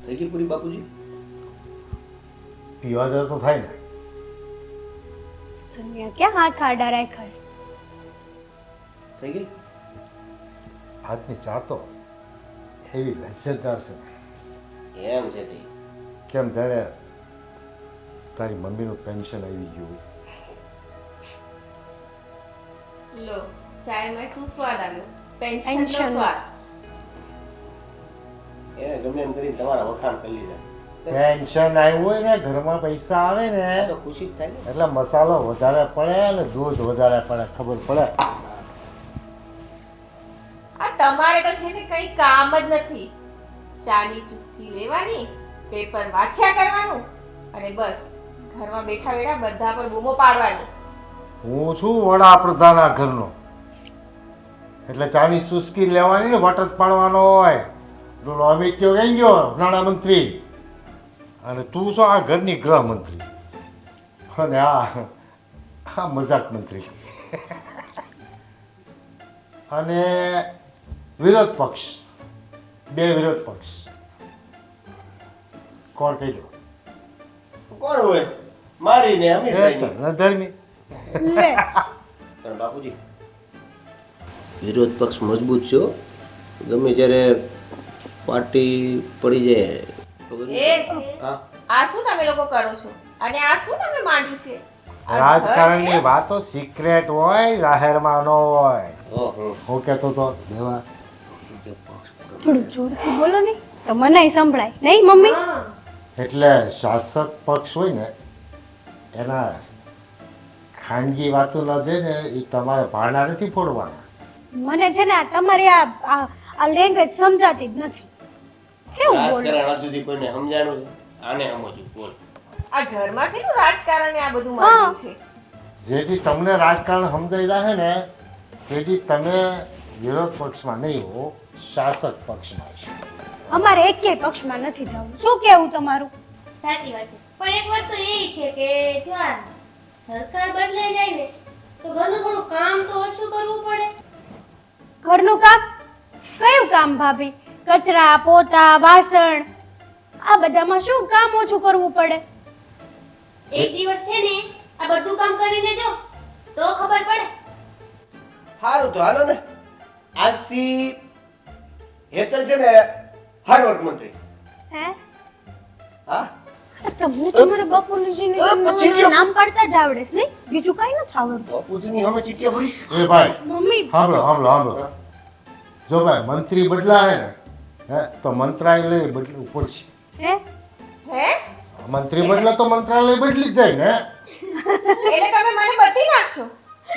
થઈ ગઈ પૂરી બાપુજી? પીવા દે તો થાય ને. તમે ક્યાં હાથ આડા રાખ્યા થઈ ગઈ? હાથની ચા તો એવી લજ્જતદાર છે એમ છે તે. કેમ જાણે તારી મમ્મીનું પેન્શન આવી ગયું. લો ચાયમાં શું સ્વાદ આવ્યો? Pension Pension. સ્વાદ. એને ગમે એમ કરીને તમારા વખાણ કરી લીધા. પેન્શન આવ્યું હોય ને ઘરમાં પૈસા આવે આ ને તો ખુશી જ થાય ને. એટલે મસાલો વધારે પડે ને દૂધ વધારે પડે, ખબર પડે. આ તમારે તો છે ને કઈ કામ જ નથી. ચાની ચુસ્કી લેવાની, પેપર વાંચ્યા કરવાનું અને બસ ઘરમાં બેઠા બેઠા બધા પર બૂમો પાડવાની. હું છું વડાપ્રધાન આ ઘરનો, એટલે ચાની ચુસ્કી લેવાની ને વટ જ પાડવાનો હોય. પેલો અમિત કયો કઈ ગયો નાણામંત્રી, અને તું છો આ ઘરની ગૃહમંત્રી, અને આ મજાક મંત્રી અને વિરોધ પક્ષ, બે વિરોધ પક્ષ. કોણ કહી દો? કોણ હોય? મારીને અમે ધર્મી. લે પણ બાપુજી વિરોધ પક્ષ મજબૂત છે હો. ગમે જ્યારે પાર્ટી પડી જાય ખબર એ નહીં. હા આ શું તમે લોકો કરો છો? અને આ શું તમે માંડ્યું છે? આ રાજકારણની ઘર છે? વાતો સિક્રેટ હોય, જાહેરમાં ન હોય. ઓહો. હું કહેતો તો દેવા, થોડું જોરથી બોલો ને તો મને સંભળાય નહીં મમ્મી. હા. એટલે શાસક પક્ષ હોય ને એના ખાનગી વાતો ન છે ને એ તમારે ભાડા નથી ફોડવાના. મને છે ને આ તમારી આ લેંગ્વેજ સમજાતી જ નથી. કેવું બોલો? રાજકારણ આજ સુધી કોઈને સમજાણું છે? આને સમજવું બોલ. આ ઘરમાં શેનું રાજકારણ ને આ બધું માંડ્યું છે? જેથી તમને રાજકારણ સમજાઈ રહે ને તેથી તમે વિરોધ પક્ષમાં નહીં હો, શાસક પક્ષમાં છો. અમારે એકેય પક્ષમાં નથી જવું. શું કેવું તમારું? સાચી વાત છે. પણ એક વાત તો એ છે કે જો આ સરકાર બદલાઈ જાય ને તો ઘરનું થોડું કામ તો ઓછું કરવું પડે. ઘરનું કામ? કયું કામ ભાભી? કચરા, પોતા, વાસણ આ બધામાં શું કામ ઓછું કરવું પડે? એક દિવસ છે ને આ બધું કામ કરીને જો તો ખબર પડે. સારું તો હાલો ને. આજથી હેતલ છે ને હાર્ડવર્ક મંત્રી. હે? હા તમને તમારા બાપુજીને પછી નામ પાડતા જ આવડે છે નહીં? બીજું કઈ નથી આવડતું. બાપુજીની સામે ચીટિયા ભરીશ. એ ભાઈ મમ્મી સાંભળો સાંભળો સાંભળો. જો ભાઈ મંત્રી બદલાય ને હે તો મંત્રાલય બદલવું પડશે. હે? હે? મંત્રી બદલે તો મંત્રાલય બદલી જ જાય ને. એટલે તમે મને બધી નાખશો?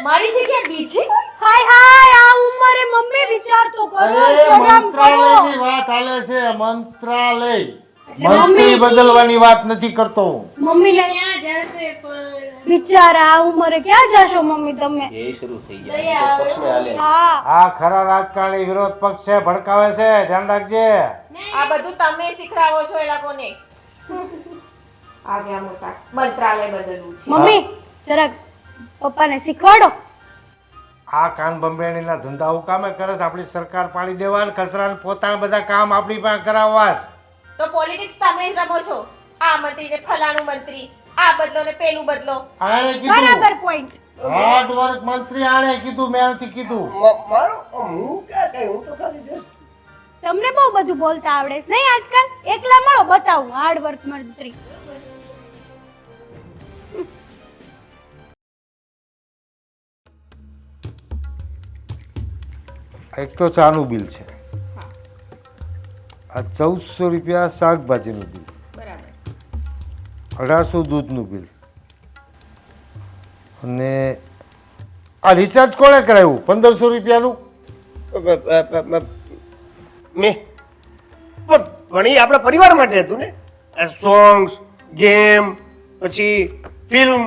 મારી જગ્યા બીજી કોઈ? હાય હાય આ ઉંમરે મમ્મી વિચાર તો કરો, અરે શરમ કરો. મંત્રાલયની વાત હાલે છે, મંત્રાલય. મંત્રી બદલવાની વાત નથી કરતો હું. મમ્મી ને ક્યાં જશે પણ બિચારા આ ઉંમરે ક્યાં જાશો મમ્મી તમે? એ શરૂ થઈ ગયા. પક્ષમાં હાલે. હા આ ખરા રાજકારણી વિરોધ પક્ષ છે, ભડકાવે છે, ધ્યાન રાખજે. આ બધું તમે શીખડાવો છો એ લોકોને. આવ્યા મોટા મંત્રાલય બદલવું છે. મમ્મી જરાક પપ્પાને શીખવાડો. આ કાન બંબેણીના ધંધા હું કામે કરે છે? આપણી સરકાર પાડી દેવા, કચરા ને પોતાના બધા કામ આપણી પાસે કરાવવા. તો પોલિટિક્સ તમે જ રમો છો. આ મંત્રી ને ફલાણું મંત્રી, આ બદલો ને પેલું બદલો. આણે કીધું બરાબર પોઈન્ટ. હાર્ડ વર્ક મંત્રી આણે કીધું, મેં નથી કીધું. મારો હું ક્યાં કઈ, હું તો ખાલી just તમને બહુ બધું બોલતા આવડે છે નહીં આજકાલ? એકલા મળો બતાવું હાર્ડ વર્ક મંત્રી. એક તો ચાનું બિલ છે, આ 1400 રૂપિયા શાકભાજીનું બિલ, બરાબર. 1800 દૂધનું બિલ, અને આ રિચાર્જ કોણે કરાવ્યું 1500 રૂપિયાનું? મેં પણ એ આપણા પરિવાર માટે હતું ને. સોંગ્સ, ગેમ, પછી ફિલ્મ,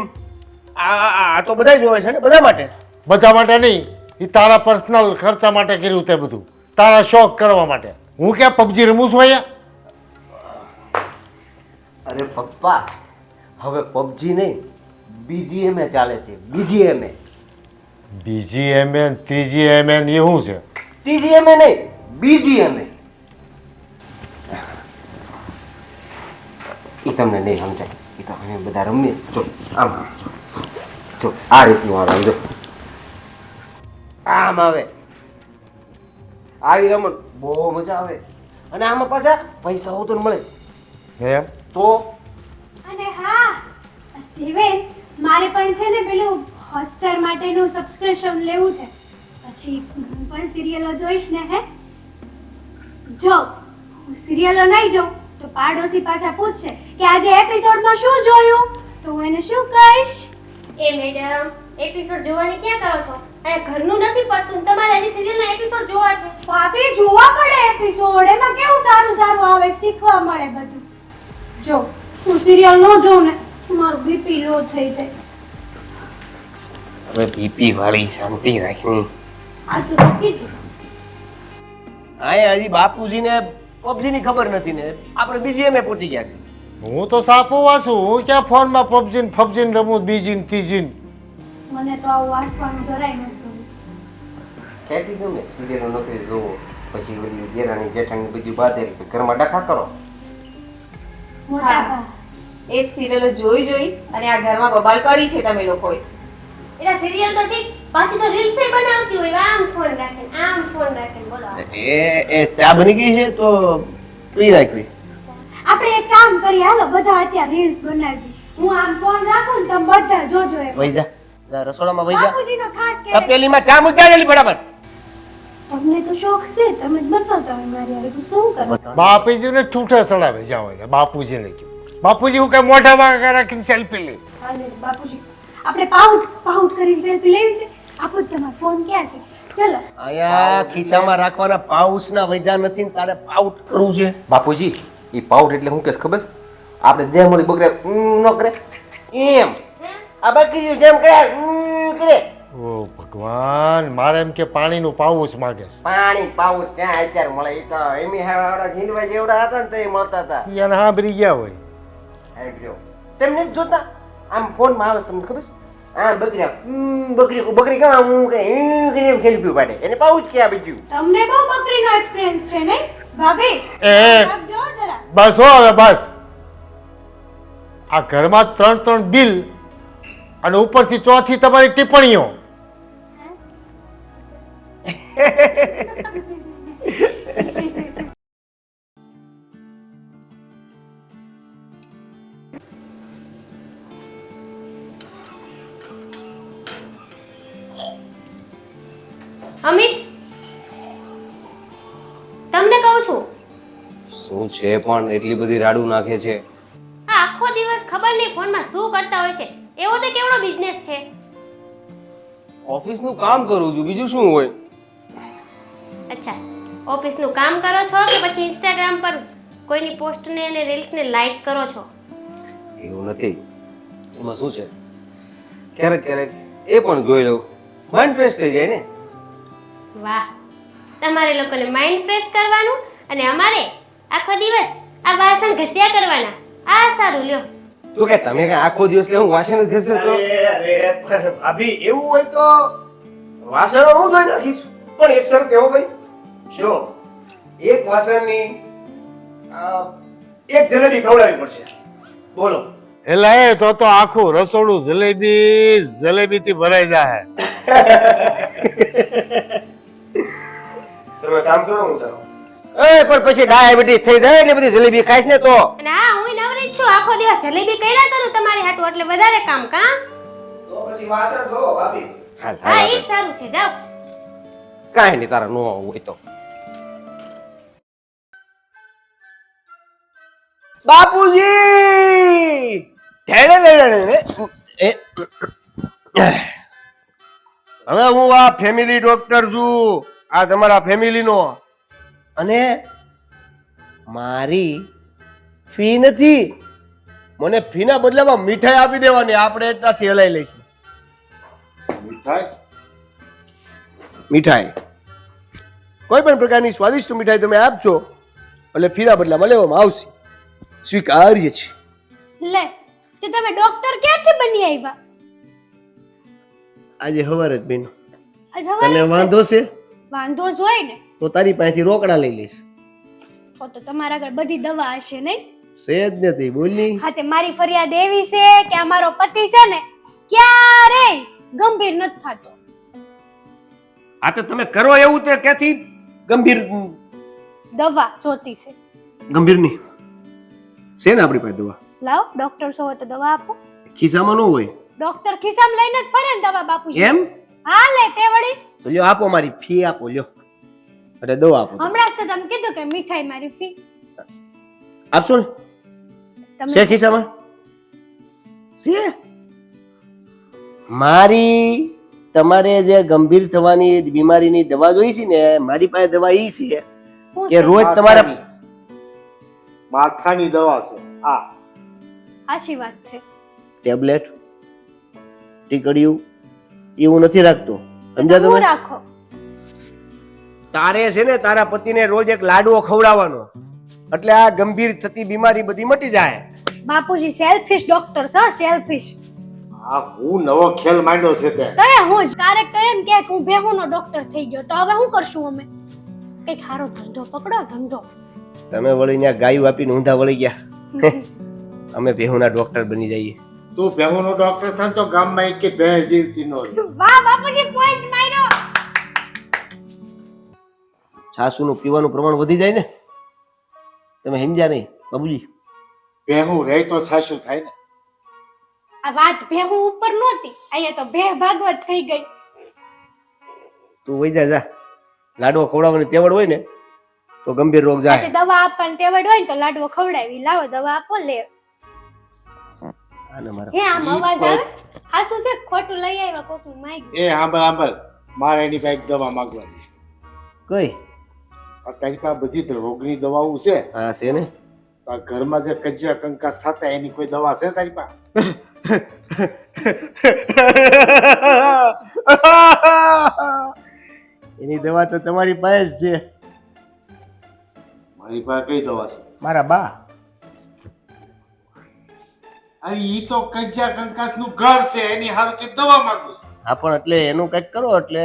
આ તો બધા જોવે છે ને, બધા માટે. બધા માટે નહીં, એ તારા પર્સનલ ખર્ચા માટે કર્યું તે બધું, તારા શોખ કરવા માટે. હું ક્યાં પબજી રમું છું અહીંયા? અરે પપ્પા, હવે પબજી નહીં BGMA ચાલે છે. BGMA. BGMA, 3GMA એ શું છે? TGMA નહીં, BGMA. એ તમને નહીં સમજાય. એ તો અમે બધા રમીએ. જો આમ જો આ રીતનું આવે. જો આમ આવે. આવી રમત બહુ મજા આવે. અને આમાં પાછા પૈસા હોતો મળે. એમ તો અને હા દેવેન, મારે પણ છે ને પેલું હોટસ્ટાર માટેનું સબસ્ક્રિપ્શન લેવું છે. પછી હું પણ સિરિયલો જોઈશ ને. હે જો હું સિરિયલો નહીં જોઉં તો પાડોશી પાછા પૂછશે કે આજે એપિસોડમાં શું જોયું, તો હું એને શું કહીશ? એ મેડમ, એપિસોડ જોવાની ક્યાં કરો છો? અહીંયા ઘરનું નથી પતતું, તમારે હજી સિરિયલના એપિસોડ જોવા છે. ભાભી, જોવા પડે એપિસોડ, એમાં કેવું સારું સારું આવે, શીખવા મળે બધું. જો હું સિરિયલ ન જોઉં ને તો મારું બીપી લો થઈ જાય. હવે બીપી વાળી શાંતિ રાખી. સાચું તો કીધું. આયા હજી બાપુજીને પબજીની ખબર નથી ને આપણે બીજીએમએ પહોંચી ગયા છે. હું તો સાપુ વાંચું. હું ક્યાં ફોનમાં પબજી રમું બીજી ને ત્રીજી ને. મને તો આવું વાંચવાનું જરાય નથી ગમતું. ક્યાંથી ગમે સિરિયલો નોકરી જોવો. પછી ઓલી દેરાણી જેઠાણી બધી બાધેરી ઘરમાં ડખા કરો. મોટા હા. ભા. એ જ સિરિયલો જોઈ અને આ ઘરમાં બબાલ કરી છે તમે લોકોએ. એટલે સિરિયલ તો ઠીક, પાછી તો રીલ્સ બનાવતી હોય, આમ ફોન રાખીને આમ ફોન રાખીને બોલો. એ ચા બની ગઈ છે તો પી રાખવી. આપણે એક કામ કરીએ, હાલો બધા અત્યારે રીલ્સ બનાવી. હું આમ ફોન રાખું ને તમે બધા જોજો એમ. વઈ જા. જા રસોડામાં વઈ જા. બાપુજીનો ખાસ કે તપેલીમાં ચા મૂકી જલ્દી ફટાફટ. તમને તો શોખ છે, તમે જ બતાવતા હોય મારી હારે, તો શું કરો? બાપુજીને ઠૂઠે ચડાવે જાવ એટલે બાપુજીને કહ્યું. બાપુજી હું કઈ મોઢામાં રાખીને સેલ્ફી લે. હાલે બાપુજી, આપણે પાઉટ કરીને સેલ્ફી લેવી છે. આપો તમારો ફોન ક્યાં છે? ચલો. આયા ખિસ્સામાં રાખવાના પાઉચના વૈધા નથી ને તારે પાઉટ કરવું છે. બાપુજી એ પાઉટ એટલે શું કે ખબર? આપણે દેહ મળી બગડે ન કરે એમ. આ બકરીઓ જેમ કરે કરે. ઓ ભગવાન, મારે એમ કે પાણીનું પાઉચ માગે છે. પાણી પાઉસ ક્યાં આચાર મળે? એ તો એમી હાવડા જીંદવા જેવડા હતા ને તો એ મળતા હતા. એને સાંભળી ગયા હોય. આમ રહ્યો. તેમને જ જોતા આમ ફોનમાં આવે છે, તમને ખબર છે? આ બકરી કેમ આમ કરે સેલ્ફી પાડે. એને પાઉચ ક્યાં બીજું? તમને બહુ બકરીનો એક્સપિરિયન્સ છે નહીં ભાભી? એ રાખજો જરા. બસ હો હવે બસ. આ ઘરમાં 3 બિલ અને ઉપરથી ચોથી તમારી ટિપ્પણીઓ. અમિત, તમને કહું છું, શું છે પણ એટલી બધી રાડું નાખે છે? આ આખો દિવસ ખબર નહીં ફોનમાં શું કરતા હોય છે. એવો તો કેવડો બિઝનેસ છે. ઓફિસનું કામ કરું છું, બીજું શું હોય? અચ્છા, ઓફિસનું કામ કરો છો કે પછી ઇન્સ્ટાગ્રામ પર કોઈની પોસ્ટને અને રીલ્સને લાઈક કરો છો? એવું નથી. એમાં શું છે, ક્યારેક ક્યારેક એ પણ જોઈ લઉં, માઇન્ડ ફ્રેશ થઈ જાય ને. વાહ, તમારે લોકોને માઇન્ડ ફ્રેશ કરવાનું અને અમારે આખો દિવસ આ વાસણ ઘસ્યા કરવાના. આ સારું લ્યો. તું કે તમે કે આખો દિવસ કે હું વાસણ જ ઘસતો તો? અરે પણ ભાભી, એવું હોય તો વાસણો હું ધોઈ નાખીશ. પણ એક શરત એવો ભાઈ, જો એક વાસણની એક જલેબી ખવડાવવી પડશે. બોલો. એટલે એ તો આખું રસોડું જલેબીથી ભરાઈ જાય. તમે કામ કરો, હું ચાલો. એ પણ પછી ડાયાબિટીસ થઈ જાય એટલે બધી જલેબી ખાઈશ ને તો. અને હા, હું નવરી જ છું. આખો દિવસ જલેબી કર્યા કરું તમારી હાટુ, એટલે વધારે કામ કા? તો પછી વાસણ ધો ભાભી. હાલ હા, હાલ એ સારું છે. જાઓ. કાંઈ નહીં, તારા નો હોય તો. બાપુજી! હવે હું આ ફેમિલી ડોક્ટર છું, આ તમારા ફેમિલીનો, અને મારી ફી નથી. મને ફીના બદલામાં મીઠાઈ આપી દેવાની, આપણે એટલાથી હલાઈ લઈશું. મીઠાઈ કોઈ પણ પ્રકારની સ્વાદિષ્ટ મીઠાઈ તમે આપશો એટલે ફીના બદલામાં લેવામાં આવશે. સ્વીકાર્ય છે. લે, તો તમે ડોક્ટર ક્યાંથી બની આવ્યા? આજે હવારે જ બેન. આજ સવારે તને જ ને? વાંધો છે વાંધો જ હોય ને. તો તારી પાસેથી રોકડા લઈ લઈશ. તો તમારા આગળ બધી દવા હશે નહીં? છે જ નથી બોલી. હા તે મારી ફરિયાદ એવી છે કે અમારો પતિ છે ને ક્યારેય ગંભીર નથી થતો. આ તો તમે કરો એવું તે ક્યાંથી ગંભીર દવા જોતી છે. ગંભીરની છે ને આપણી પાસે દવા? લાવ ડોક્ટર છો તો દવા આપો. ખિસ્સામાં ન હોય ડોક્ટર ખિસ્સામાં લઈને જ ફરે ને દવા બાપુજી. એમ? હા લે તે વળી તો લ્યો આપો, મારી ફી આપો લ્યો, અરે દવા આપો. હમણાં જ તો તમે કીધું કે મીઠાઈ મારી ફી. આપશો ને? છે તમે ખિસ્સામાં? છે મારી તમારે જે ગંભીર થવાની બીમારીની દવા જોઈ છે ને, મારી પાસે દવા ઈ છે શું કે છે? રોજ તમારા માથાની દવા છે આ. સાચી વાત છે. ટેબ્લેટ ટીકડીયું એવું નથી રાખતો, સમજ્યા હું તમે? રાખો. તારે છે ને તારા પતિને રોજ એક લાડવો ખવડાવવાનો, એટલે આ ગંભીર થતી બીમારી બધી મટી જાય. બાપુજી સેલ્ફિશ ડોક્ટર છે, સેલ્ફિશ. આ હું નવો ખેલ માંડ્યો છે તે. કયા હું જ ક્યારેક તો એમ કે હું ભેહુનો ડોક્ટર થઈ ગયો, તો હવે શું કરશું અમે? કઈક સારો ધંધો પકડો, ધંધો. તમે વળી ત્યાં ગાયું આપીને ઊંધા વળી ગયા. અમે ભેહુના ડોક્ટર બની જઈએ. તું ભેહુનો ડોક્ટર થાય તો ગામમાં એક કે ભેંસ જીવતી ન હોય. વાહ બાપુજી, પોઈન્ટ માર્યો. છાસુનું પીવાનું પ્રમાણ વધી જાય ને, તમે સમજ્યા નહીં બાબુજી? ભેહું રહે તો છાશું થાય ને. આ વાત ભેહું ઉપર નહોતી, અહીંયા તો ભે ભાગવત થઈ ગઈ. તું વઈ જા. લાડવો ખવડાવવાની તેવડ હોય ને તો ગંભીર રોગ તે જાય. દવા આપવાની ટેવડ હોય ને તો લાડવો ખવડાવી. લાવો દવા આપો, લે. આને મારા હે આમ અવાજ આવે? આ શું છે? ખોટું લઈ આવ્યા કોકનું માંગ્યું. એ સાંભળ સાંભળ, મારે એની પાસે એક દવા માંગવાની. કઈ? આ તારી પાસે બધી જ રોગની દવાઓ છે. હા છે ને. આ ઘરમાં જે કજિયા કંકાસ થતા એની કોઈ દવા છે તારી પાસે? એની દવા તો તમારી પાસે જ છે. મારી પાસે કઈ દવા છે? મારા બા. અરે ઈ તો કજિયા કંકાસ નું ઘર છે, એની હારું તે દવા માંગુ છું. હા પણ એટલે એનું કંઈક કરો એટલે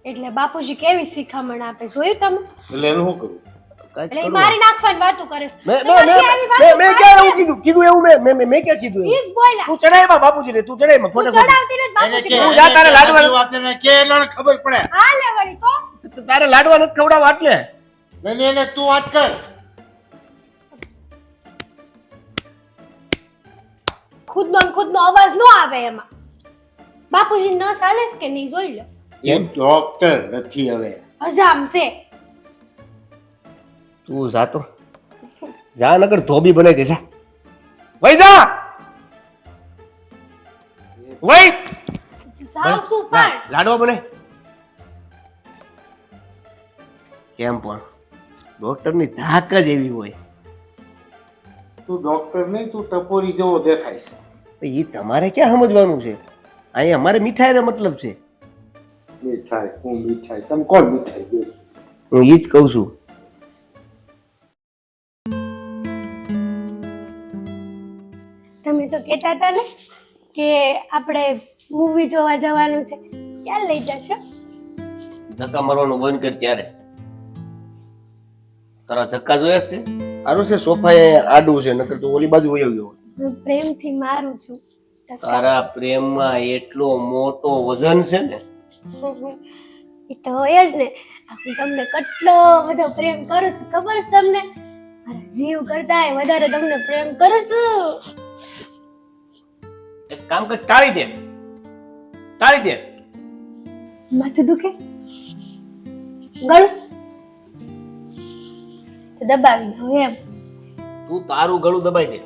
એટલે બાપુજી કેવી શિખામણ આપે, જોયું તમે? એટલે એનું શું કરું? કંઈક એટલે ઈ કરો. મારી નાખવાની વાતો કરે છે. મેં તો પછી આવી વાતો મેં ક્યાં એવું કીધું? કીધું એવું મેં ક્યાં કીધું એવું? ઈ જ બોલ્યા. તું ચડાયમાં બાપુજીને, તું ચડાયમાં તું ફોટો ચડાવતી નથી બાપુજી. તું જા તારે લાડવા. સાચી વાત એને કે એટલે એને ખબર પડે. હા લે વળી તો. તારે લાડવા નથી ખવડાવવા એટલે. નહીં એને તું વાત કર. ખુદનો અવાજ ન આવે એમાં. બાપુજી ન ચાલે છે કે નહીં જોઈ લો. એમ ડોક્ટર નથી હવે. હજામ છે. તું જાતો જા, નકર ધોબી બનાવી દે. જા વઈ જા, વઈ. સાવ શું પણ લાડવા બને કેમ પણ ડોક્ટરની ધાક જ એવી હોય. તું ડોક્ટર નહીં, તું ટપોરી જેવો દેખાય છે. એ તમારે ક્યાં સમજવાનું છે? અહીંયા અમારે મીઠાઈ મતલબ છે. મીઠાઈ હું મીઠાઈ, તમે કોણ મીઠાઈ દે? હું ઈ જ કહું છું. તમે તો કહેતા હતા ને કે આપણે મૂવી જોવા જવાનું છે, ક્યાં લઈ જશો? ધક્કા મારવાનું બંધ કર. ત્યારે તારા ધક્કા જોયા છે? સારું છે સોફા આડું છે, નકર તો ઓલી બાજુ વયો ગયો. હું પ્રેમથી મારું છું. તારા પ્રેમમાં એટલો મોટો વજન છે ને. એ તો હોય જ ને. હું તમને કેટલો બધો પ્રેમ કરું છું, ખબર છે તમને? મારા જીવ કરતાંય વધારે તમને પ્રેમ કરું છું. એક કામ કર, ટાળી દે. માથું દુખે? ગળું તો દબાવી દઉં એમ. તું તારું ગળું દબાઈ દે.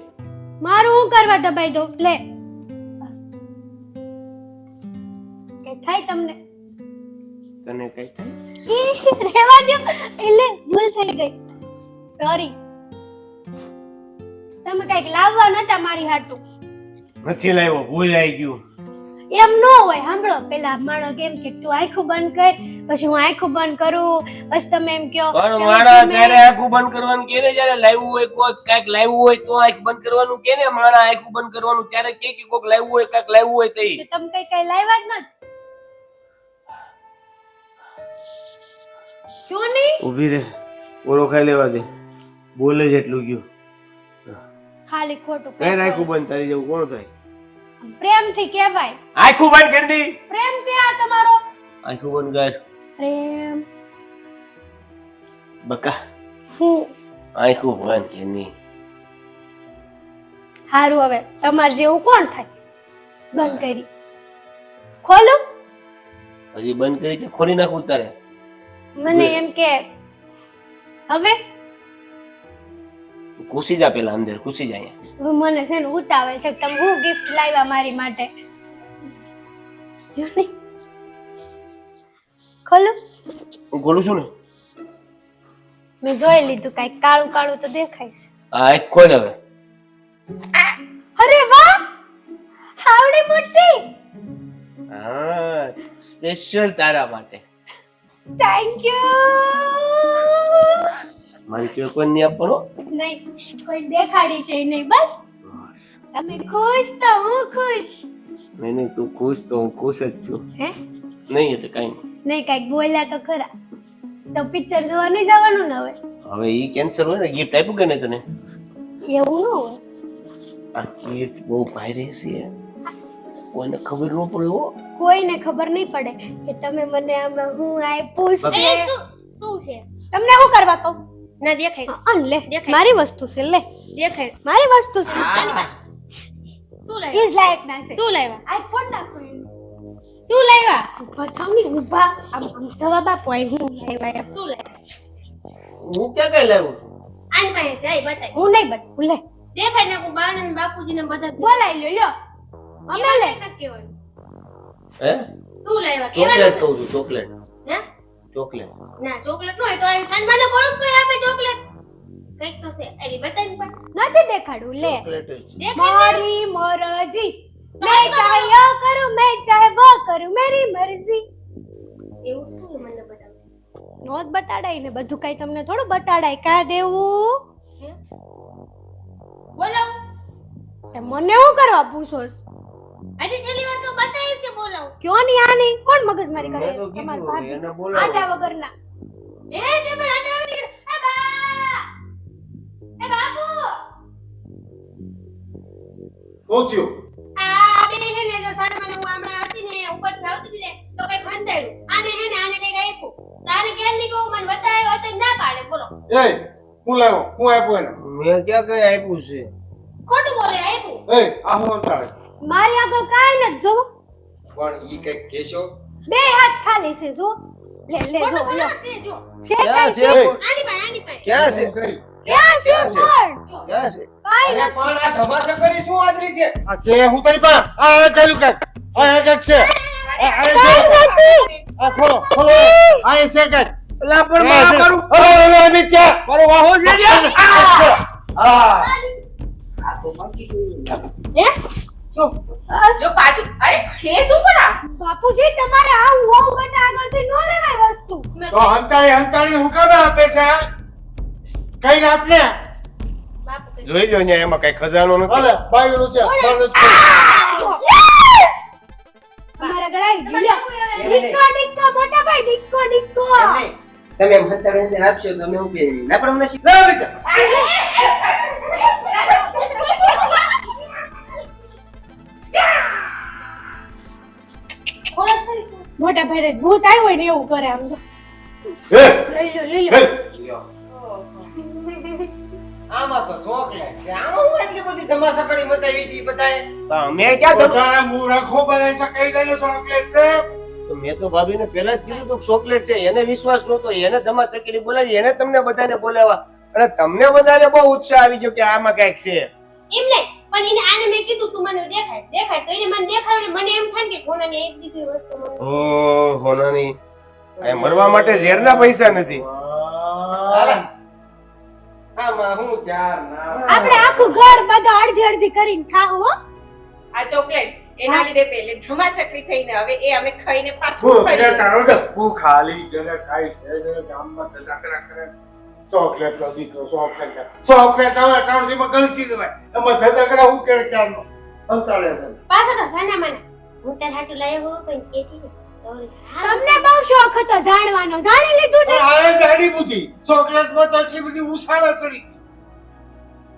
મારું હું કરવા દબાઈ દઉં? લે, કઈ થાય તમને? તને કઈ થાય? રહેવા દો. એટલે ભૂલ થઈ ગઈ, સોરી. તમે કઈક લાવવા નતા મારી હાટુ. નથી લાવ્યો, ભૂલ આવી ગયું. એમ ન હોય. સાંભળો, પેલા માણસ એમ કે તું આંખું બંધ કર, પછી હું આંખું બંધ કરું, પછી તમે એમ કહો પણ કે માણા તમે- ત્યારે આંખું બંધ કરવાનું કે ને, જ્યારે લાવ્યું હોય કોઈક કાંઈક લાવ્યું હોય તો આંખ બંધ કરવાનું કે ને. માણા આંખું બંધ કરવાનું ત્યારે કે કોઈક લાવ્યું હોય કાંઈક લાવ્યું હોય તો કે તમે કઈ લાવ્યા જ નથી. ક્યો નહીં? ઊભી રે, ઓરો ખાઈ લેવા દે. બોલે જ એટલું ગયું. ખાલી ખોટું કઈ રાખ્યું બંધ તારી જેવું કોણ થાય? પ્રેમથી કહેવાય. આખું બંધ કરી દી. પ્રેમ છે આ તમારો. આખું બંધ કર. પ્રેમ બકા હું આખું બંધ કે નહીં. હારું હવે તમારે જેવું કોણ થાય? બંધ કરી. ખોલો. હજી બંધ કરી કે ખોલી નાખું તારે? મને એમ કે હવે ઘૂસી જા પેલા અંદર, ઘૂસી જા અહીંયા. મને છે ને ઉતાવળ છે કે તમે હું ગિફ્ટ લાવ્યા મારી માટે. જો ને. ખોલો. હું ખોલું છું ને. મેં જોઈ લીધું કાંઈક કાળું કાળું તો દેખાય છે. આ એક ખોલ હવે. અરે વાહ, હાવડી મોટી. હા, સ્પેશિયલ તારા માટે. Thank you. મારી સિવાય કોઈ નહીં આપવાનો. નહીં કોઈ દેખાડી છે નહીં, બસ તમે ખુશ તો હું ખુશ. નહીં નહીં, તું ખુશ તો હું ખુશ જ છું. હે નહીં એટલે કાંઈ નહીં. નહીં કાંઈક બોલ્યા તો ખરા. તો પિક્ચર જોવા નહીં જવાનું ને હવે? હવે ઈ કેન્સર હોય ને, ગિફ્ટ આપ્યું કે નહીં તને? એવું ન હોય. આ ગિફ્ટ બહુ ભારે છે, કોઈને ખબર ન પડે હો. કોઈને ખબર નહીં પડે કે તમે મને આમાં હું આપ્યું છે. શું છે? તમને શું કરવા કહું? ના દેખાય. લે દેખાય. મારી વસ્તુ છે, લે દેખાય. મારી વસ્તુ છે. શું લાવ્યા? ઈજ લાયક ના છે. શું લાવ્યા? આ ફોન નાખો. શું લાવ્યા? બતાવની ઊભા આમ જવાબ આપો. હું લાવ્યા એમ. શું લાવ્યા? હું ક્યાં કઈ લાવ્યો? આન પાસે છે, આઈ બતાય. હું નહીં બતાવું. લે દેખાય નાખું બાને ને બાપુજીને બધા બોલાઈ લ્યો. અમે એમાં લે કંઈક નથી કહેવાનું. હે? શું લાવ્યા? ચોકલેટ કહેવાનું કહું છું, ચોકલેટ. હે? ચોકલેટ. ના ચોકલેટ નો હોય તો આવી સાંજમાને કોણ કોઈ આપે ચોકલેટ? કંઈક તો છે. એની બતાય ને પણ. નથી દેખાડું. લે ચોકલેટ જ છે. દેખાય ને? મારી મરજી, मैं चाहे यो करूं मैं चाहे वो करूं मेरी मर्जी. એવું શું ને મને બતાવ. નોત બતાડાય ને બધું કઈ તમને થોડું બતાડાય. કા દેવું બોલાવ. તે મને હું કરવા પૂછોસ? આજે છેલ્લી વાર તો બતાવીશ કે બોલાવ. ક્યો ની આની કોણ મગજમારી કરે? મેં તો કીધું તમારા ભાભી. એને બોલાવો. આટા વગરના. એ તે પણ આટા વાળી કરે. એ બા! એ બાપુ! શું થયું? આ બે હે ને જો સાંજમાને હું હમણાં હતી ને ઉપરથી આવતી હતી ને તો કઈ ખંડાયું. આને હે ને આને કઈ આપ્યું. તો આને કેમ ની કહું મને બતાવ્યો તો ના પાડે. બોલો. એ હું લાવ્યો, હું આપ્યો એને. મેં ક્યાં કઈ આપ્યું છે? ખોટું બોલે આપ્યું. એ આ હું અંતાડે. મારી આગળ કાંઈ નથી જોવો. પણ ઈ કઈક કેશો. બે હાથ ખાલી છે જો. લે લે જો ખોટું લો. બોલે છે જો. છે ક્યાં કાંઈ છે? છે? આની પાસે આની પાસે. ક્યાં છે? ક્યાં છે પણ? ક્યાં છે? કાંઈ નથી. પણ આ ધમાચકડી શું આદરી છે? આ છે હું તારી પાસે. આ ચાલ્યું કાક. આ કાક છે. આ છે. આ ખોલો ખોલો. આ છે કાક. લા પણ માં કરું. ઓલે મિત્યા. મારો વાહો છે લ્યા. હા. હે? જો પાછું. અરે છે શું પણ આ? બાપુજી તમારે આવું હોવું બધા આગળથી નો લેવાય વસ્તુ. તો હંતાળી હું કામ આપે છે? કઈ ના આપને. બાપુ કઈ જોઈ લો ને, એમાં કઈ ખજાનો નથી. હાલે બાયુનું છે. બાયુનું છે. જો. તમારા ગળાઈ તમારે લ્યો. કેવું એવું? ડિક્કો ડિક્કો મોટા ભાઈ ડિક્કો ડિક્કો. એમ નહીં. તમે એમ હંતાડે આપશો તો અમે હું પહેરી. ના પણ અમને શીખ. લે મિત્યા. મોટા ભાઈ ભૂત આવ્યું હોય ને એવું કરે આમ જો. એ લઈ લો. લ્યો. આમાં તો ચોકલેટ છે. આમાં હું એટલી બધી ધમાસકડી મચાવી હતી બધાએ. મેં ક્યાં ધમ- પોતાના મૂરખો બનાવી છે કઈ દઈને ચોકલેટ છે. તો મેં તો ભાભીને પહેલા જ કીધું તો ચોકલેટ છે. એને વિશ્વાસ નહોતો, એને ધમા ચકડી બોલાવી, એને તમને બધાને બોલાવ્યા અને તમને બધાને બહુ ઉત્સાહ આવી ગયો કે આમાં કઈક છે. એમ નહીં પણ એને આને મેં કીધું તું મને દેખાય તો એને મને દેખાડ્યું મને એમ થાય કે કોનાની એક દીકરી વસ્તુ મને ઓ હોનાની, આ મરવા માટે ઝેરના પૈસા નથી. હાલે. આમાં હું ચાર ના. આપણે આખું ઘર બધા અડધી અડધી કરીને ખાવું હો. આ ચોકલેટ એના લીધે પેલે ધમાચકડી થઈને હવે એ અમે ખાઈને પાછું હું ફરી તારો હું ખાલી છે ને ખાઈ છે ને ગામમાં ધજાકરા કરે. ચોકલેટ નો દીકરો ચોકલેટ હવે ત્રણ દીમાં ગળસી દેવાય. એમાં ધજાકરા હું કરે ક્યારનો અંતાળે છે. પાછો તો સાના મને હું તાર હાટુ લાવ્યો હો કોઈ કેતી ને તો તમને બહુ શોખ હતો જાણવાનો. જાણી લીધું ને. આ જાડી બુદ્ધિ ચોકલેટ માં તો એટલી બધી ઉછાળા ચડી.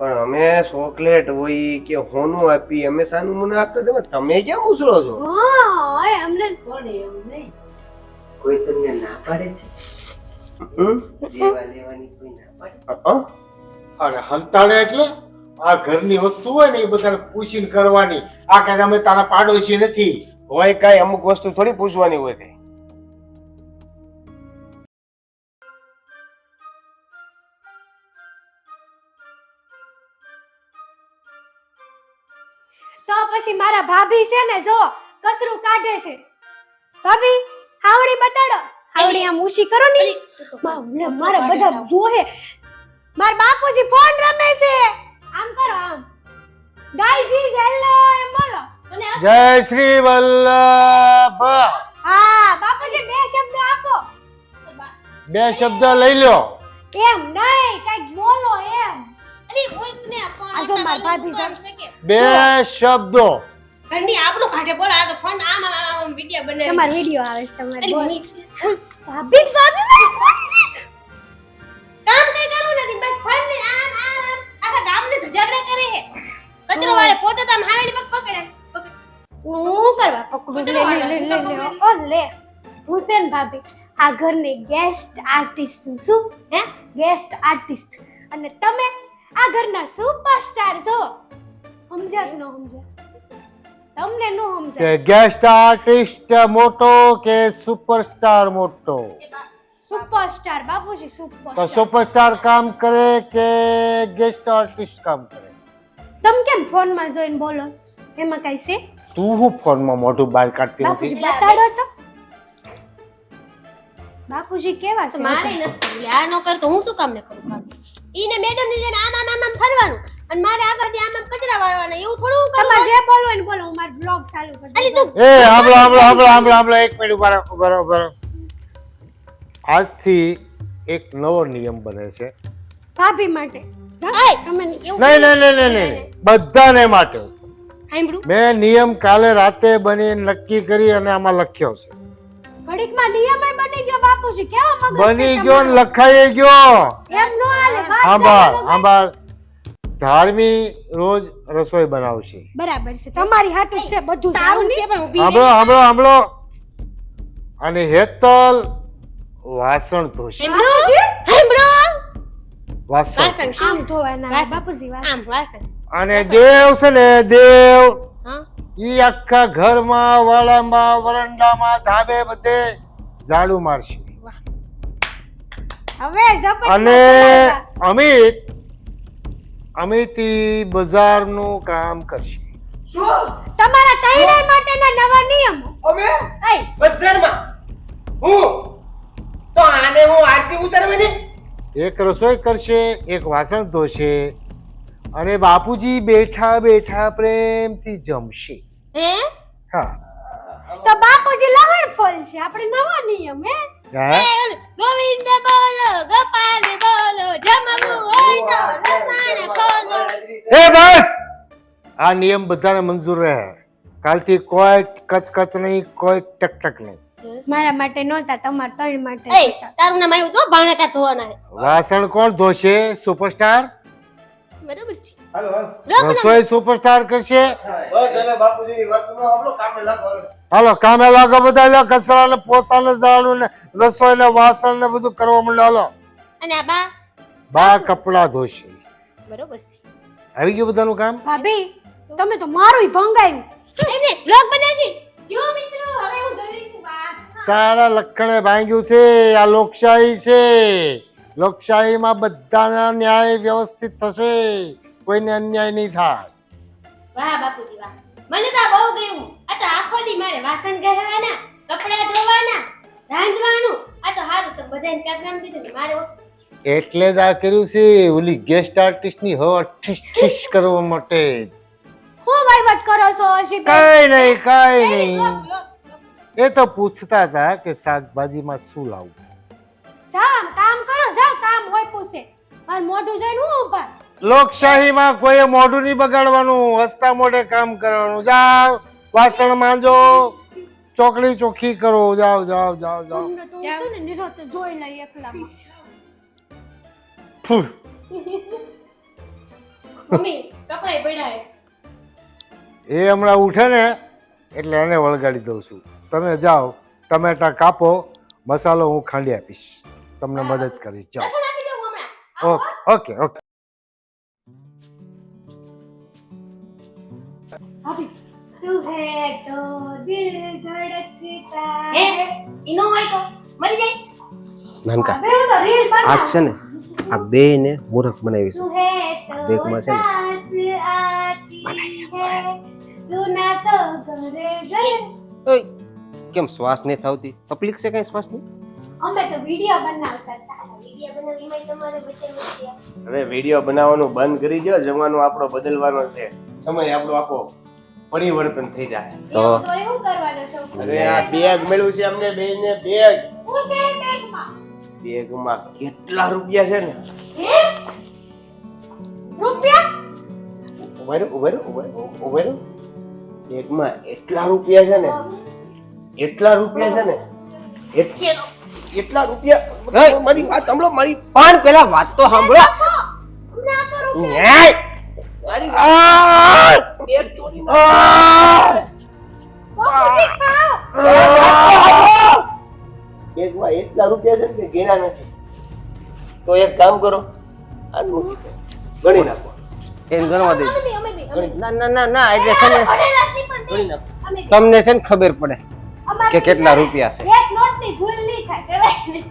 પણ અમે ચોકલેટ હોય કે હોનું આપી અમે સાનું મને આપતા તેમાં તમે ક્યાં મૂસળો છો હા અમને પણ એમ નહીં કોઈ તમને ના પાડે છે હમ? લેવાની કોઈ ના પાડે છે અ? અને હંતાડે એટલે આ ઘરની વસ્તુ હોય ને એ બધાને પૂછીને કરવાની. આ કઈ અમે તારા પાડોશી નથી. હોય કાંઈ અમુક વસ્તુ થોડી પૂછવાની હોય કઈ તો પછી મારા ભાભી છે ને જો કસરું કાઢે છે ભાભી હાવડી બતાડો હાવડી આમ ઊંચી કરો ને મારા બધા જોહે મારા બાપુજી ફોન રમે છે આમ કરો આમ ગાઈસ ઇઝ હેલો એમ બોલો અને જય શ્રી વલ્લભ. હા બાપુજી બે શબ્દ આપો બે શબ્દ લઈ લો. એમ નહીં કઈક બોલો એમ અલી કોઈકને આ જો મારા ભાભી ફોન છે કે બે શબ્દો. ઘરની આબરૂ કાઢે બોલ આ તો ફોન આમ વિડિયો બનાવી તમારો વિડિયો આવે છે તમારે અલી બોલો. હું ભાભી ભાભી મારા ફોન કામ કઈ કરવું નથી બસ ફોન ને આમ આખા ગામને ધજાગરા કરે છે કચરો વાળે પોતે તો આમ હાવેડી પગ પકડે હું કરવા પકડું લે ઓ લે હુસેન ભાભી આ ઘરની ગેસ્ટ આર્ટિસ્ટ છું શું હે ગેસ્ટ આર્ટિસ્ટ અને તમે આ ઘરના સુપરસ્ટાર છો સમજ્યા કે ન સમજ્યા તમને ન સમજાય કે ગેસ્ટ આર્ટિસ્ટ મોટો કે સુપરસ્ટાર મોટો? સુપરસ્ટાર બાપુજી તો સુપરસ્ટાર સુપરસ્ટાર કામ કરે કે ગેસ્ટ આર્ટિસ્ટ કામ કરે? તમે કેમ ફોનમાં જોઈને બોલો છો? એમાં કઈ છે તું હું ફોનમાં મોઢું બહાર કાઢતી બાપુજી નથી? બતાડો તો બાપુજી કેવા તો છે મારે નથી આ નો કર તો હું શું કામ ને કરું કામ ઈને મેડમ ની જેને આમ ફરવાનું અને મારે આગળથી આમ કચરા વાળવાના એવું થોડું હું કરું તમારે જે બોલવું હોય ને બોલો હું મારો બ્લોગ ચાલુ કરી અલી દઉં. તું એ સાંભળો એક મિનિટ બરાબર. આજથી એક નવો નિયમ બને છે. ભાભી માટે હા? એય! તમે એવું નહીં બધાને માટે. સાંભળું મેં નિયમ કાલે રાતે બની નક્કી કરી અને આમાં લખ્યો છે. ઘડીકમાં નિયમય બની ગયો બાપુજી કેવો મગજ છે બની ગયો ને તમારો? લખાઈ ગયો. એમ નો હાલે વાત સાંભળ ચાલે સાંભળ. ધાર્મી રોજ રસોઈ બનાવશે. બરાબર છે તમારી હાટું જ છે બધું તારું સારું છે પણ ઊભી સાંભળો અને હેતલ વાસણ ધોશે. સાંભળું વાસણ વાસણ આમ ધોવાના વાસણ. બાપુજી વાત આમ વાસણ અને દેવ છે ને દેવ હા ઈ આખા ઘરમાં વાડામાં વરંડામાં ધાબે બધે ઝાડુ મારશે. હવે ઝપટ અને અમિત ઈ બજારનું કામ કરશે. શું તમારા તૈયાર માટેના નવા નિયમો અમે એય બજારમાં હું તો આને હું આરતી ઉતારવાની એક રસોઈ કરશે, એક વાસણ ધોશે અને બાપુજી બેઠા બેઠા પ્રેમથી જમશે. હે હા તો બાપુજી લહણ ફોલ છે આપણે નવો નિયમ હે હા? ગોવિંદ બોલો ગોપાલ બોલો જમવું હોય તો લસણ ખોલો એ બસ આ નિયમ બધાને મંજૂર રહે. કાલથી કોઈ કચકચ નહીં, કોઈ ટકટક નહીં. મારા માટે નહોતા તમારા ત્રણ માટે એય તારું નામ આવ્યું તો ભાણેતા ધોવાના હે વાસણ કોણ ધોશે? સુપરસ્ટાર. બરોબર છે હાલો હાલો રસોઈ સુપરસ્ટાર કરશે. બસ હવે બાપુજીની વાત ન સાંભળો કામે લાગો હાલો. હાલો કામે લાગો બધા. લો કચરા ને પોતાને ઝાડુ ને રસોઈ ને વાસણ ને બધું કરવા માંડો. હાલો અને આ બા બા કપડા ધોશે. બરોબર છે આવી ગયું બધાનું કામ? ભાભી તમે તો મારું ભંગાયું એમને બ્લોગ બનાવજી જો મિત્રો હવે હું જોઈ રહી છું બા તારા લખણે ભાંગ્યું છે. આ લોકશાહી છે. લોકશાહીમાં બધાના ન્યાય વ્યવસ્થિત થશે, કોઈને અન્યાય નહીં થાય. વાહ બાપુજી વાહ મને તો આ બહુ ગયું આ તો આખો દી મારે વાસણ ઘસવાના કપડા ધોવાના રાંધવાનું આ તો હારું તો બધાને કામ કામ દીધું મારે ઓછું એટલે જ આ કર્યું છે ઓલી ગેસ્ટ આર્ટિસ્ટ ની હવા ઠીસ ઠીસ કરવા માટે. હું વહીવટ કરો છો હર્ષિત કઈ નહીં એ તો પૂછતા હતા કે શાકભાજીમાં શું લાવવું. જામ કામ કરો જાવ કામ હોય પૂછે મારું મોઢું જોઈને હું ઉભા લોકશાહીમાં કોઈ મોઢું નહીં બગાડવાનું, હસતા મોઢે કામ કરવાનું. જાઓ વાસણ માંજો, ચોકડી ચોખ્ખી કરો. જાઓ જાઓ જાઓ જાઓ. તમને તો હું છે ને નિરોત જોઈ લઈ એકલામાં મમ્મી કપડાય પડ્યા હે એ હમણાં ઉઠે ને એટલે એને વળગાડી દઉં છું. તમે જાઓ, ટમેટા કાપો, મસાલો હું ખાંડી આપીશ, તમને મદદ કરીશ. જાઓ. લસણ આપી દઉં હમણાં ઓકે ઓકે. ભાભી તું હે તો દિલ ધડકતા હે ઈનો હોય તો મરી જાય નાનકા હવે હું તો રીલ આ બનાવું છે ને આ બે ને મૂર્ખ બનાવી છે. તું હે તો દેખમાં છે ને. સાસ આતી હે તું ના તો ઘરે ગયે. ઓય, કેમ શ્વાસ નહીં થાવતી? તકલીફ છે કઈ શ્વાસ ની? અમે તો વિડિયો બનાવતા હતા. વિડિયો બનાવીમાં તમારે વચ્ચે વચ્ચે હવે વિડીયો બનાવવાનું બંધ કરી દો, જમાનો આપણો બદલવાનો છે, સમય આપણો આખો પરિવર્તન થઈ જાય. તો એવું તો એવું કરવાનું સૌ. અરે આ બેગ મળ્યું છે અમને બેયને, બેગ. હું છે બેગમાં બેગમાં કેટલા રૂપિયા છે ને? હે રૂપિયા ઉભા રહ્યો. બેગમાં એટલા રૂપિયા છે ને, એટલા રૂપિયા છે ને, એટલા રૂપિયા. ઓય. મારી વાત સાંભળો, મારી પણ પેલા વાત તો સાંભળો. ના તો ન્યાય! મારી આ! બેગ તોડી આ! બાપુજી ખાઓ. બેગમાં એટલા રૂપિયા છે ને કે ગણ્યા નથી. તો એક કામ કરો, આ મૂકી દો. ગણી નાખો. એને ગણવા દેજો. અમે બી ના ના ના ના, એટલે છે ને પડેલા સી પણ ગણી તે નાખો. અમે બી તમને છે ને ખબર પડે અમારી કે કેટલા રૂપિયા છે. એક નોટની ભૂલ નહીં થાય. કરાય ને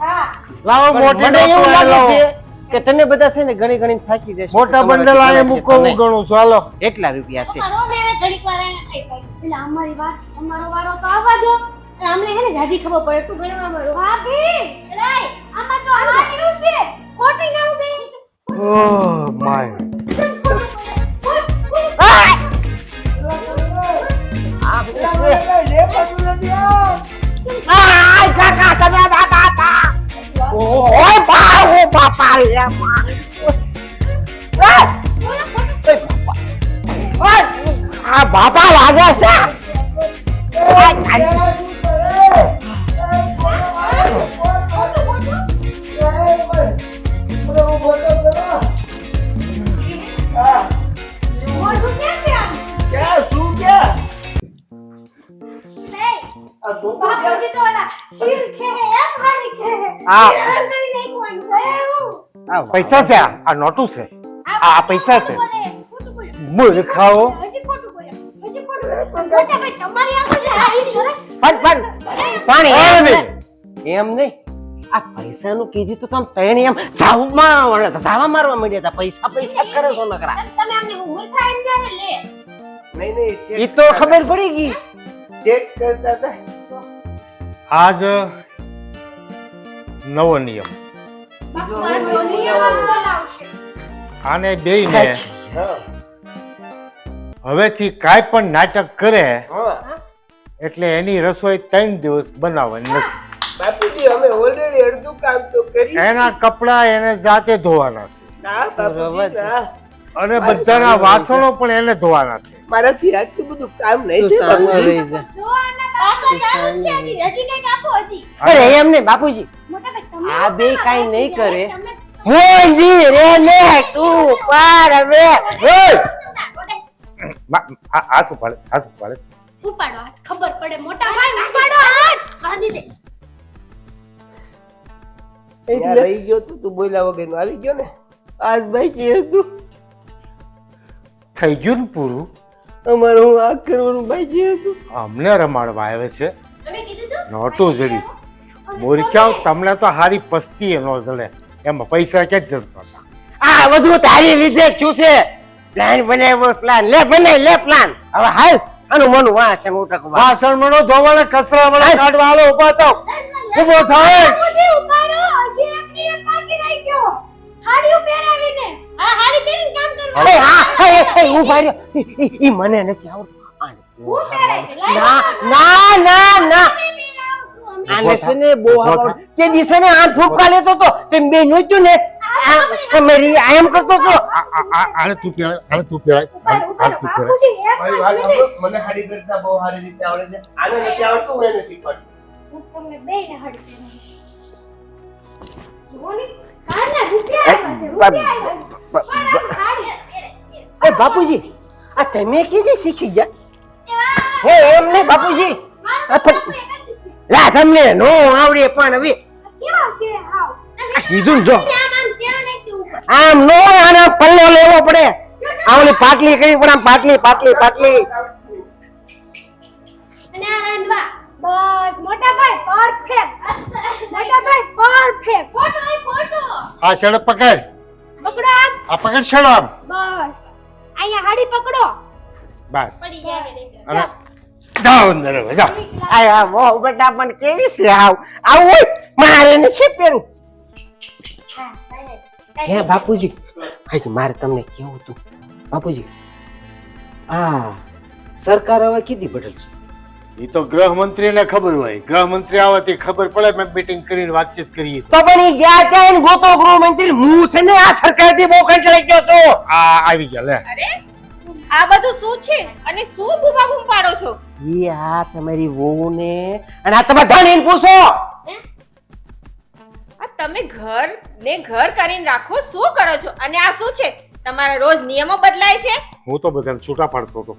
હા લાવો પણ મોટી મને એવું નોટો લાગે લાવો. છે કે તમે બધા છે ને ઘણી ઘણી થાકી જશો. મોટા કે તમારા બંડલ આને કેટલા મૂકો, છે હું તો ગણું છું. હાલો. નહીં. એટલા રૂપિયા છે. મારો મેં ઘડીક વાર એને કઈ કઈ એટલે અમારી વાત અમારો વારો તો આવવા દો. અમને હે ને જાજી ખબર પડે શું ગણવા મળ્યું ભાભી રાય આમાં તો આટલું છે. ખોટી ના ઉભે ઓહ માય. આય કાકા તમે બાપા. ઓય બા, ઓ બાપા રે બા. આ બાપા લાગે છે. મોઢું કેમ છે આમ? ક્યાં શું ક્યાં? નહીં. આ શું બાપુજી તો ઓલા શીર ખે એમ હારી ખે. આ હેરાન કરી નાખ્યું એવું. પૈસા છે આ નોટું છે. આ પૈસા છે. ખોટું બોલ્યો. મૂર્ખાઓ. હજી ખોટું બોલ્યો. હજી ખોટું બોલ્યો. મોટા ભાઈ તમારી આગળ છે. પણ એમ નહીં. આ પૈસાનું કીધું તો તમે ત્રણ એમ સાવા મારવા માંડ્યા હતા. પૈસા પૈસા કરો છો નકરા. તમે અમને મૂર્ખા એમ કહે લે નહીં નહીં, check એ તો ખબર પડી ગઈ. ચેક કરતા હતા. આજ નવો નિયમ. બાપુનો નિયમ બનાવશે. આને બેયને હા હવેથી કાંઈ પણ નાટક કરે હા એટલે એની રસોઈ 3 દિવસ બનાવવાની નથી. બાપુજી, અમે ઓલરેડી અડધું કામ તો કરી. એના કપડા એને જાતે ધોવાના છે ના બાપુજી, ના. અને બધાના વાસણો પણ એને ધોવાના છે. મારાથી આટલું બધું કામ નહીં તું થાય સાનો બાપુજી. રહી જા. જો આના પાછા ચાલુ જ છે હજી હજી કઈક આપો હજી અરે એમ નહીં બાપુજી. મોટા ભાઈ તમે આ બે કાંઈ નહીં કરે. તમે મોંજી રે ને તું પાર હવે. ઓય! હાથ ઉપાડે, હાથ ઉપાડે. ઉપાડો હાથ. ખબર પડે મોટા ભાઈ ઉપાડો હાથ. કાઢી દે ત્યાં રહી ગયો તું, તું બોલ્યા વગરનું આવી ગયો ને. આજ ભાઈ કે હતું થઈ ગયું ને પૂરું. અમારે હું આ કરવાનું બાકી હતું. અમને રમાડવા આવે છે તમે કીધું તું નોટું જડી. મૂર્ખ્યાઓ, તમને તો હારી પસ્તી નો જડે. એમાં પૈસા ક્યાં જડતા હતા? આ બધું તારી લીધે જ છું છે. પ્લાન બનાવ્યો પ્લાન. લે બનાય લે પ્લાન. હવે હાલ આનું મનું વાસ છે મોટા કુબા. વાસણ મનો ધોવાના, કચરા મનો કાઢવા. હાલો ઉભા થાવ. ઉભો થાય. બાપુજી ઉપાડો. હજી એકની એક બાકી રહી ગયો. હાડીઓ પહેરાવીને. હા હારી કેવી કામ કરવા અરે હા હું ભાઈ ઈ મને નથી આવડતું. હું પહેરાવી. ના ના ના ના અમે આને છે ને બહુ આવડ કે દિવસે ને આમ ફૂંકા લેતો તો તે બે નોચ્યું ને મેરી આમ કરતો તો. આને તું પહેરાય, આને તું પહેરાય, ઉપાડો આને ઉપાડો. તું પહેરાય. બાપુજી એક મારી વાત સાંભળો, મને હાડી કરતા બહુ સારી રીતે આવડે છે. આને નથી આવડતું, હું એને શીખવાડું. હું તમને બેયને હાડી પહેરાવીશ. જુઓ ને, કારના રૂપિયા આવ્યા છે, રૂપિયા આવ્યા છે. પણ આ હાડી એ બાપુજી આ તમે કેવી શીખી ગયા હે એમ નહીં બાપુજી આ લા તમને નો આવડે પણ હવે કેવા છે હાવ આ કીધું ને જો આમ શેરો નાખી ઉપર આમ નો આના પલ્લો લેવો પડે આ ઓલી પાટલી કરી પણ આમ પાટલી અને આ રાંધવા બસ મોટા ભાઈ પરફેક્ટ મોટા ભાઈ પરફેક્ટ ફોટો એ ફોટો આ સડક પકડ, પકડો આમ આ પકડ સડક આમ. બસ અહીંયા હાડી પકડો બસ પડી જાય નહીં અને જાઓ અંદર હવે, જાઓ. આ મોહ બેટા પણ કેવી છે આવું હોય મારે ને છે પેરું હે બાપુજી હાજી મારે તમને કેવું હતું બાપુજી આ સરકાર હવે કીધી બદલ છે એ તો ગૃહમંત્રીને ખબર હોય, ગૃહમંત્રી આવવાથી ખબર પડે. મેં મીટિંગ કરીને વાતચીત કરી તો પણ ઈ ગયા ત્યાં ગોતો ગૃહમંત્રી હું છે ને આ સરકારથી બહુ કંટાળી ગયો છું આ આવી ગયા લે. અરે આ બધું શું છે અને શું બૂમા બૂમ પાડો છો? ઈ આ તમારી વહુને અને આ તમે ધણીને પૂછો આ તમે ઘર ને ઘર કરીને રાખો, શું કરો છો? અને આ શું છે? તમારા રોજ નિયમો બદલાય છે? હું તો બધાને છૂટા પાડતો હતો,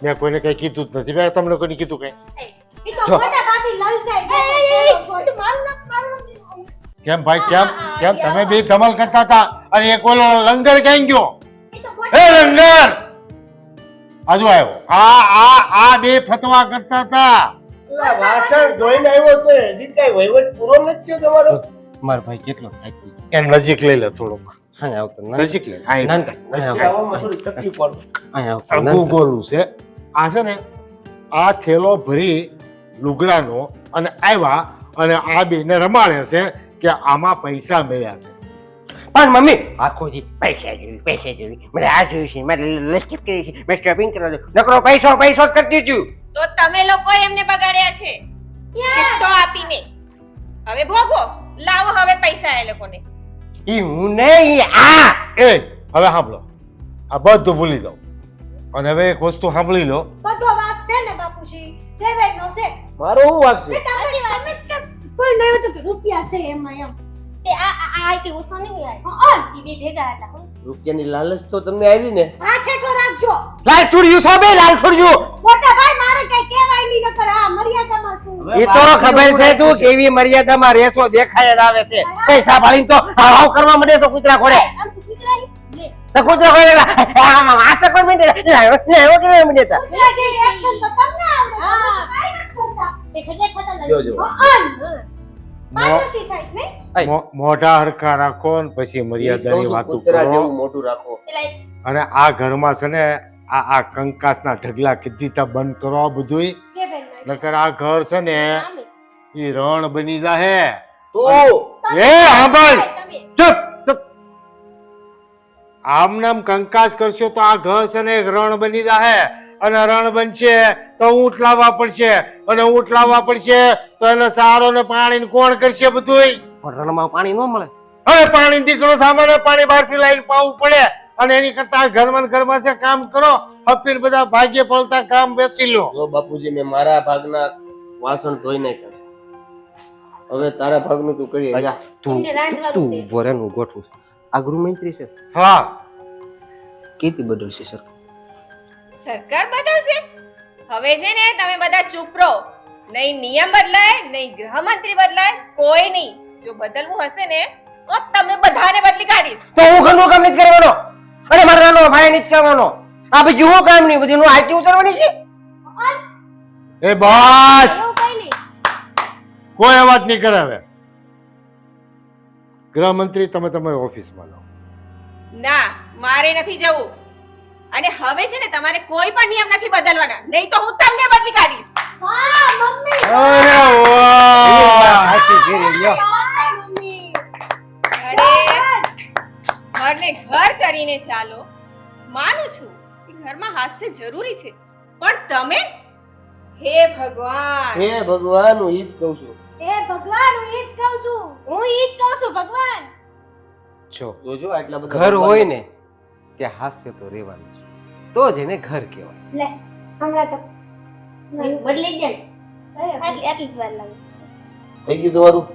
મેં કોઈને કઈ કીધું જ નથી. મેં તમને કોઈને કીધું કઈ? ઈ તો મોટા ભાભી લલચાઈ ગયા કેમ ભાઈ કેમ કેમ તમે બે ધમાલ કરતા હતા અને એક ઓલો લંગર ક્યાં ગયો? એ લંગર આજુ આવ્યો. આ બે ફતવા કરતા હતા. પેલા વાસણ ધોઈને આવ્યો તો હજી કઈ વહીવટ પૂરો નથી થયો તમારો? માર ભાઈ કેટલો થાકી એમ નજીક લઈ લે થોડુંક, હા આવતો નજીક લે. આ આવવામાં થોડી તકલીફ પડે. ગોલું છે આ છે ને, આ થેલો ભરી લુગડાનો અને આવ્યા અને આ બેને રમાડે છે કે આમાં પૈસા મળ્યા છે. પણ મમ્મી આખો દી પૈસા જોઈ મને આ જોયું છે મારે લસ્કીપ કરી છે મેં શોપિંગ કરવા દઉં નકરો પૈસો જ કરતી છું તો તમે લોકો એમને બગાડ્યા છે ગિફ્ટો આપીને. હવે ભોગવો, લાવો હવે પૈસા એ લોકોને. ઈ હું નહીં આ એ હવે સાંભળો, આ બધું ભૂલી દો અને હવે એક વસ્તુ સાંભળી લો. બધો વાક છે ને બાપુજી દેવેડનો છે મારો શું વાગ છે કોઈ નહીં તો કે રૂપિયા છે એમાં એમ એ આ કે ઓછો નહીં આય હા ઈ બે ભેગા હતા રૂપિયાની લાલચ તો તમને આવી ને આ ઠેઠો રાખજો લાલ છોડ્યું સોબે લાલ છોડ્યું મોટા ભાઈ મારે કઈ કહેવાય નહીં નકર આ મર્યાદામાં છું એ તો ખબર છે તું કેવી મર્યાદામાં રહેશો દેખાય જ આવે છે પૈસા ભાળીને તો હાવ કરવા માંડે છો કૂતરા ખોડે આમ સુકીતરાઈ લે તો કૂતરા ખોડે આશા કોઈ માંડે એવો કેવો માંડે તા પેલા જે એક્શન તો તમને આવડે હા. કાઈ નથી કરતા એ ઠગે ઠતા જો, જો. પાડોશી થાય છે ને મોઢા હરખા રાખો ને પછી મર્યાદાની વાતો કરો. મોટું રાખો પેલા અને આ ઘરમાં છે ને આ કંકાસના ઢગલા કીધીતા બંધ કરો આ બધુંય. દેવેડ નકર આ ઘર છે ને ઈ રણ બની જાહે. તો એ સાંભળ, તમે ચૂપ ચૂપ. આમ નામ કંકાસ કરશો તો આ ઘર છે ને એક રણ બની જાહે અને રણ બનશે તો ઊંટ લાવવા પડશે અને ઊંટ લાવવા પડશે તો એને સારો ને પાણી કોણ કરશે બધુંય? રણમાં પાણી ન મળે હવે પાણી દીકરો સામાન્ય પાણી બહારથી લાવીને પાવું પડે અને એની કરતા ઘરમાં ને ઘરમાં છે કામ કરો. હપીને બધા ભાગ્ય ફળતા કામ વેચી લો. જો બાપુજી મેં મારા ભાગના વાસણ ધોઈ નાખ્યા હવે તારા ભાગનું તું કરી જા. તું જે રાંધવાનું તું છે. ભોરેનું ગોઠવું આ ગૃહમંત્રી છે હા, કેતી બદલશે સર સરકાર બદલશે? હવે છે ને તમે બધા ચૂપ રહો. નહીં નિયમ બદલાય, નહીં ગૃહમંત્રી બદલાય, કોઈ નહીં. જો બદલવું હશે ને તો તમે બધાને બદલી કાઢીશ. તો હું ઘરનું કામ નથી કરવાનો અને મારા નાનો ભાઈ નથી કરવાનો આ બીજું હું કામ નહીં બધું આઈટી ઉતરવાની છે એ બસ, એવું કઈ નહીં કોઈ અવાજ નહીં કરે. હવે ગૃહમંત્રી તમે તમારી ઓફિસમાં લો. ના, મારે નથી જવું. અને હવે છે ને તમારે કોઈ પણ નિયમ નથી બદલવાના, નહીં તો હું તમને બદલી કાઢીશ. હા મમ્મી અરે વાહ! હાસી ફેરી લ્યો મમ્મી અરે ઘરને ઘર કરીને ચાલો, માનું છું કે ઘરમાં હાસ્ય જરૂરી છે, પણ તમે હે ભગવાન, હે ભગવાન હું ઈ જ કહું છું. એ ભગવાન હું ઈ જ કહું છું હું ઈ જ કહું છું ભગવાન જો જોજો આટલા બધા ઘર ભગવાન- હોય ને ત્યાં હાસ્ય તો રહેવાનું છે તો જ એને ઘર કહેવાય લે હમણાં તો બદલી જાય આટલી આટલી જ વાર લાગે થઈ ગયું તમારું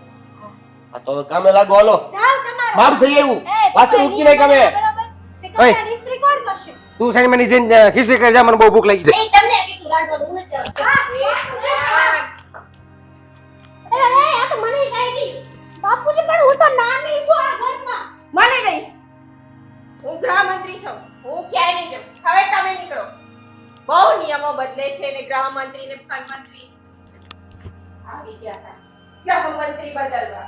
આ તો હવે કામે લાગો હાલો જાવ તમારો મારું થઈ આવ્યું એ પાછળ ઉતરી નહીં કામે બરાબર તે કપડાની ઇસ્ત્રી કોણ કરશે તું સાની મને જઈને ખીચડી કરી જા, મને બહુ ભૂખ લાગી છે. એ તમને કીધું રાંધવાનું હું નથી જવાનું. આ તો મને કાઢી બાપુજી, પણ હું તો નાની છું આ ઘરમાં. મને નહીં, હું ગૃહમંત્રી છું, હું ક્યાંય નહીં જાઉં. હવે તમે નીકળો. બહુ નિયમો બદલે છે ને ગૃહમંત્રી ને પ્રધાનમંત્રી આવી ગયા હતા ગૃહમંત્રી બદલવા.